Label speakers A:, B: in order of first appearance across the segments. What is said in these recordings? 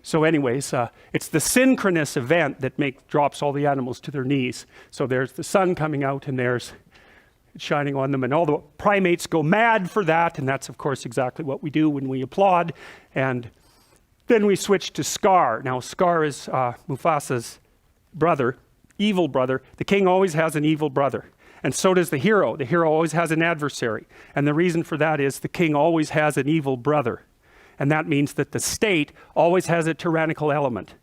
A: So anyways, it's the synchronous event that drops all the animals to their knees. So there's the sun coming out and there's shining on them, and all the primates go mad for that, and that's of course exactly what we do when we applaud. And then we switch to Scar. Now Scar is Mufasa's brother, evil brother. The king always has an evil brother, and so does the hero. The hero always has an adversary, and the reason for that is the king always has an evil brother, and that means that the state always has a tyrannical element.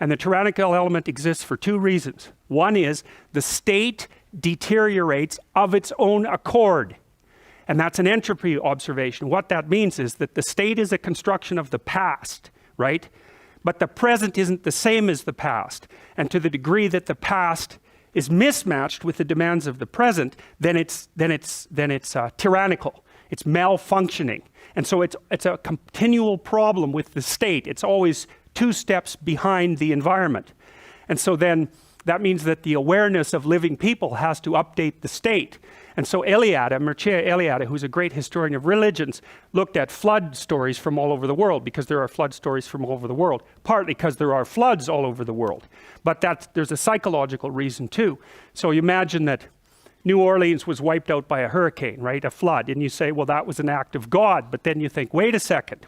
A: And the tyrannical element exists for two reasons. One is the state deteriorates of its own accord. And that's an entropy observation. What that means is that the state is a construction of the past, right? But the present isn't the same as the past. And to the degree that the past is mismatched with the demands of the present, then it's tyrannical. It's malfunctioning. And so it's a continual problem with the state. It's always 2 steps behind the environment. And so then that means that the awareness of living people has to update the state. And so Mircea Eliade, who's a great historian of religions, looked at flood stories from all over the world, because there are flood stories from all over the world, partly because there are floods all over the world. But there's a psychological reason too. So you imagine that New Orleans was wiped out by a hurricane, right? A flood. And you say, well, that was an act of God. But then you think, wait a second.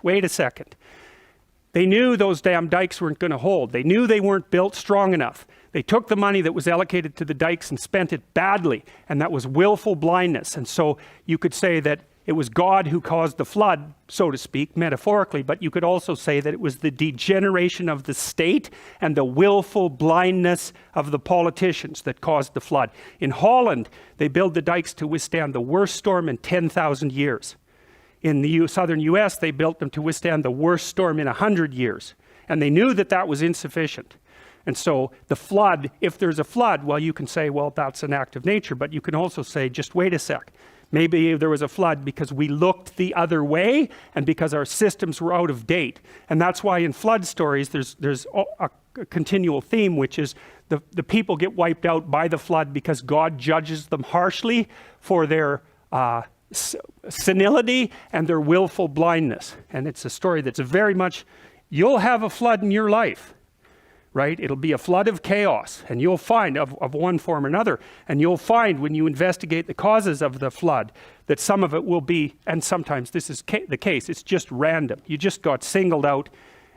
A: They knew those damn dikes weren't going to hold. They knew they weren't built strong enough. They took the money that was allocated to the dikes and spent it badly, and that was willful blindness. And so you could say that it was God who caused the flood, so to speak, metaphorically, but you could also say that it was the degeneration of the state and the willful blindness of the politicians that caused the flood. In Holland, they built the dikes to withstand the worst storm in 10,000 years. In the southern US, they built them to withstand the worst storm in 100 years. And they knew that that was insufficient. And so the flood, if there's a flood, well, you can say, well, that's an act of nature, but you can also say, just wait a sec. Maybe there was a flood because we looked the other way and because our systems were out of date. And that's why in flood stories, there's a continual theme, which is the people get wiped out by the flood because God judges them harshly for their senility and their willful blindness. And it's a story that's very much, you'll have a flood in your life. Right? It'll be a flood of chaos, and you'll find of one form or another, and you'll find when you investigate the causes of the flood that some of it will be, and sometimes this is the case, it's just random. You just got singled out,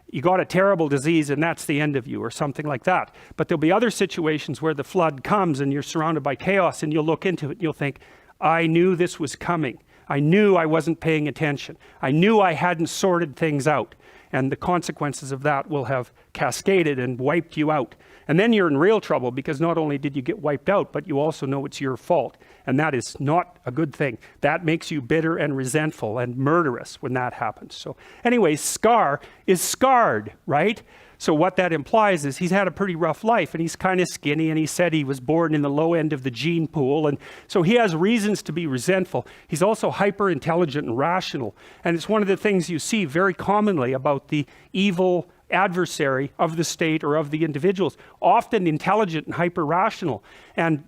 A: you got a terrible disease, and that's the end of you, or something like that. But there'll be other situations where the flood comes and you're surrounded by chaos, and you'll look into it and you'll think, I knew this was coming. I knew I wasn't paying attention. I knew I hadn't sorted things out. And the consequences of that will have cascaded and wiped you out. And then you're in real trouble, because not only did you get wiped out, but you also know it's your fault. And that is not a good thing. That makes you bitter and resentful and murderous when that happens. So anyway, Scar is scarred, right? So what that implies is he's had a pretty rough life, and he's kind of skinny, and he said he was born in the low end of the gene pool, and so he has reasons to be resentful. He's also hyper intelligent and rational, and it's one of the things you see very commonly about the evil adversary of the state or of the individuals, often intelligent and hyper rational. And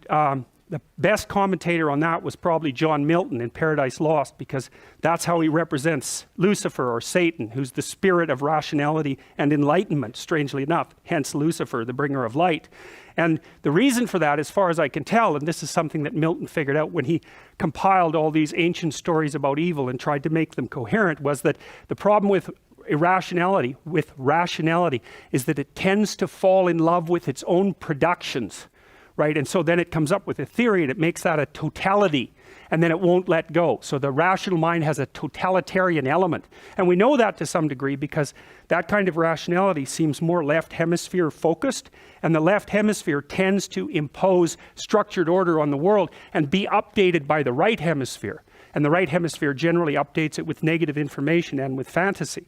A: the best commentator on that was probably John Milton in Paradise Lost, because that's how he represents Lucifer, or Satan, who's the spirit of rationality and enlightenment, strangely enough, hence Lucifer, the bringer of light. And the reason for that, as far as I can tell, and this is something that Milton figured out when he compiled all these ancient stories about evil and tried to make them coherent, was that the problem with rationality is that it tends to fall in love with its own productions. Right? And so then it comes up with a theory, and it makes that a totality, and then it won't let go. So the rational mind has a totalitarian element. And we know that to some degree because that kind of rationality seems more left hemisphere focused, and the left hemisphere tends to impose structured order on the world and be updated by the right hemisphere. And the right hemisphere generally updates it with negative information and with fantasy.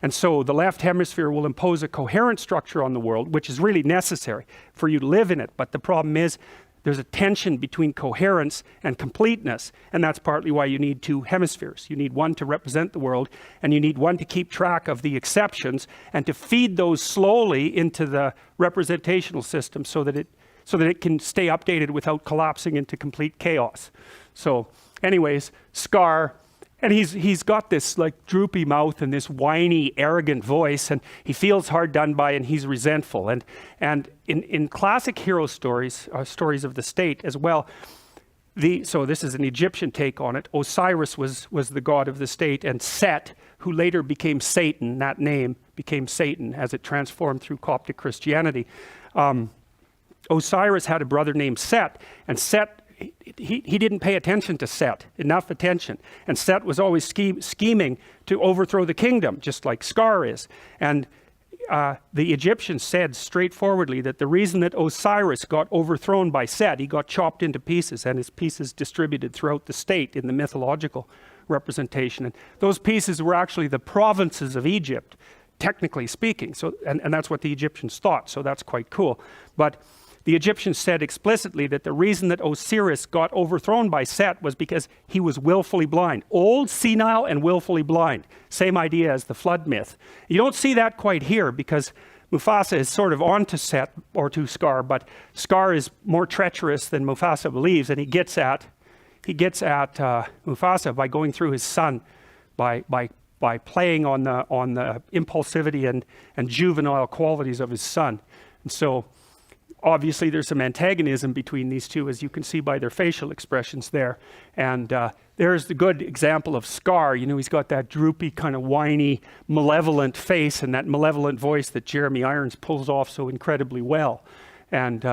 A: And so the left hemisphere will impose a coherent structure on the world, which is really necessary for you to live in it. But the problem is there's a tension between coherence and completeness. And that's partly why you need 2 hemispheres. You need one to represent the world, and you need one to keep track of the exceptions and to feed those slowly into the representational system so that it can stay updated without collapsing into complete chaos. So anyways, Scar And he's got this like droopy mouth and this whiny, arrogant voice, and he feels hard done by, and he's resentful. And in classic hero stories, stories of the state as well, so this is an Egyptian take on it. Osiris was the god of the state, and Set, who later became Satan, that name became Satan as it transformed through Coptic Christianity. Osiris had a brother named Set, and Set, he didn't pay attention to Set, enough attention. And Set was always scheming to overthrow the kingdom, just like Scar is. And the Egyptians said straightforwardly that the reason that Osiris got overthrown by Set, he got chopped into pieces, and his pieces distributed throughout the state in the mythological representation. And those pieces were actually the provinces of Egypt, technically speaking. So, and that's what the Egyptians thought, so that's quite cool. But the Egyptians said explicitly that the reason that Osiris got overthrown by Set was because he was willfully blind. Old, senile, and willfully blind. Same idea as the flood myth. You don't see that quite here because Mufasa is sort of onto Set or to Scar, but Scar is more treacherous than Mufasa believes, and he gets at Mufasa by going through his son, by playing on the impulsivity and juvenile qualities of his son. And so obviously there's some antagonism between these two, as you can see by their facial expressions there. And there's the good example of Scar. You know, he's got that droopy, kind of whiny, malevolent face and that malevolent voice that Jeremy Irons pulls off so incredibly well. And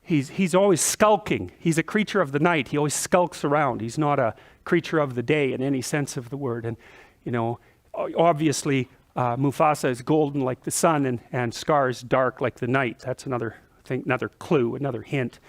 A: he's always skulking. He's a creature of the night. He always skulks around. He's not a creature of the day in any sense of the word. And, you know, obviously Mufasa is golden like the sun, and Scar is dark like the night. That's another clue, another hint.